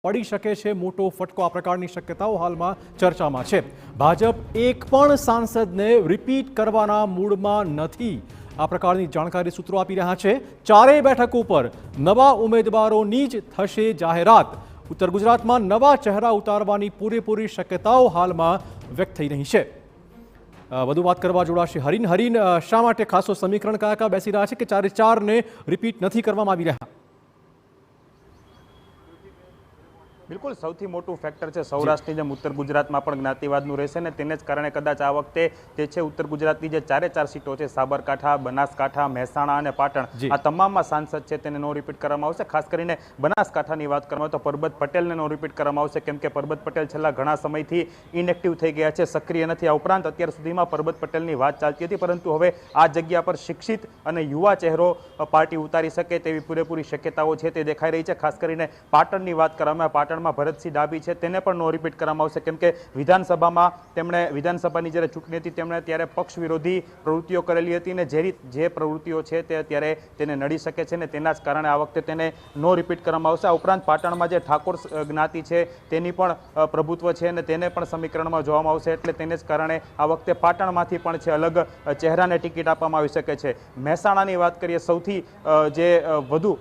પડી શકે છે મોટો ફટકો। આ પ્રકારની શક્યતાઓ હાલમાં ચર્ચામાં છે। ભાજપ એક પણ સાંસદને રિપીટ કરવાના મૂડમાં નથી, આ પ્રકારની જાણકારી સૂત્રો આપી રહ્યા છે। ચારેય બેઠકો પર નવા ઉમેદવારોની જ થશે જાહેરાત। ઉત્તર ગુજરાતમાં નવા ચહેરા ઉતારવાની પૂરેપૂરી શક્યતાઓ હાલમાં વ્યક્ત થઈ રહી છે। વધુ વાત કરવા જોડાશે હરીન। હરીન, શા માટે ખાસો સમીકરણ કયા કયા બેસી રહ્યા છે કે ચારે ચારને રિપીટ નથી કરવામાં આવી રહ્યા? બિલકુલ સૌથી મોટું ફેક્ટર છે સૌરાષ્ટ્રની જેમ ઉત્તર ગુજરાતમાં પણ જ્ઞાતિવાદનું રહેશે ને તેને જ કારણે કદાચ આ વખતે જે છે ઉત્તર ગુજરાતની જે ચારે ચાર સીટો છે સાબરકાંઠા, બનાસકાંઠા, મહેસાણા અને પાટણ, આ તમામમાં સાંસદ છે તેને નો રિપીટ કરવામાં આવશે। ખાસ કરીને બનાસકાંઠાની વાત કરવામાં આવે તો પરબત પટેલને નો રિપીટ કરવામાં આવશે, કેમ કે પરબત પટેલ છેલ્લા ઘણા સમયથી ઇનએક્ટિવ થઈ ગયા છે, સક્રિય નથી। આ ઉપરાંત અત્યાર સુધીમાં પરબત પટેલની વાત ચાલતી હતી, પરંતુ હવે આ જગ્યા પર શિક્ષિત અને યુવા ચહેરો પાર્ટી ઉતારી શકે તેવી પૂરેપૂરી શક્યતાઓ છે તે દેખાઈ રહી છે। ખાસ કરીને પાટણની વાત કરવામાં આવે, પાટણમાં ભરતસિંહ ડાભી છે તેને પણ નો રિપીટ કરવામાં આવશે, કેમ કે વિધાનસભામાં તેમણે વિધાનસભાની જ્યારે ચૂંટણી હતી તેમણે ત્યારે પક્ષ વિરોધી પ્રવૃત્તિઓ કરેલી હતી ને જે પ્રવૃત્તિઓ છે તે અત્યારે તેને નડી શકે છે ને તેના જ કારણે આ વખતે તેને નો રિપીટ કરવામાં આવશે। આ ઉપરાંત પાટણમાં જે ઠાકોર જ્ઞાતિ છે તેની પણ પ્રભુત્વ છે અને તેને પણ સમીકરણમાં જોવામાં આવશે, એટલે તેને જ કારણે આ વખતે પાટણમાંથી પણ છે અલગ ચહેરાને ટિકિટ આપવામાં આવી શકે છે। મહેસાણાની વાત કરીએ, સૌથી જે વધુ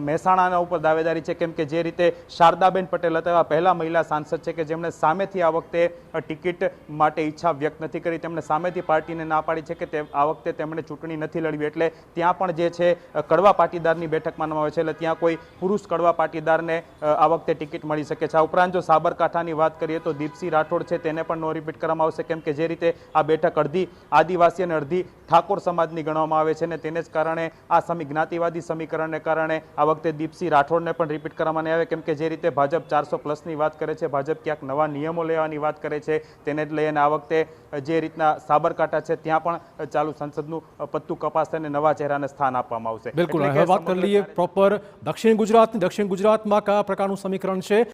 મહેસાણાના ઉપર દાવેદારી છે, કેમ કે જે રીતે શારદાબેન પટેલ હતા પહેલા મહિલા સાંસદ છે કે જેમણે સામેથી આ વખતે ટિકિટ માટે ઈચ્છા વ્યક્ત નથી કરી, તેમણે સામેથી પાર્ટીને ના પાડી છે કે આ વખતે તેમણે ચૂંટણી નથી લડવી, એટલે ત્યાં પણ જે છે કડવા પાટીદારની બેઠક માનવામાં આવે છે, એટલે ત્યાં કોઈ પુરુષ કડવા પાટીદારને આ વખતે ટિકિટ મળી શકે છે। આ ઉપરાંત જો સાબરકાંઠાની વાત કરીએ તો દીપસિંહ રાઠોડ છે તેને પણ નો રિપીટ કરવામાં આવશે, કેમ કે જે રીતે આ બેઠક અડધી આદિવાસી અને અડધી ઠાકોર સમાજની ગણવામાં આવે છે ને તેને જ કારણે આ જ્ઞાતિવાદી સમીકરણને કારણે આ વખતે દીપસિંહ રાઠોડને પણ રિપીટ કરવામાં આવે, કેમ કે જે રીતે ભાજપ 400+ વાત કરે છે, ભાજપ ક્યાંક નવા નિયમો લેવાની વાત કરે છે, તેને જ લઈને આ વખતે જે રીતના સાબરકાંઠા છે ત્યાં પણ ચાલુ સંસદનું પત્તું કપાશે અને નવા ચહેરાને સ્થાન આપવામાં આવશે। બિલકુલ, હવે વાત કરી લઈએ પ્રોપર દક્ષિણ ગુજરાતની। દક્ષિણ ગુજરાતમાં કયા પ્રકારનું સમીકરણ છે?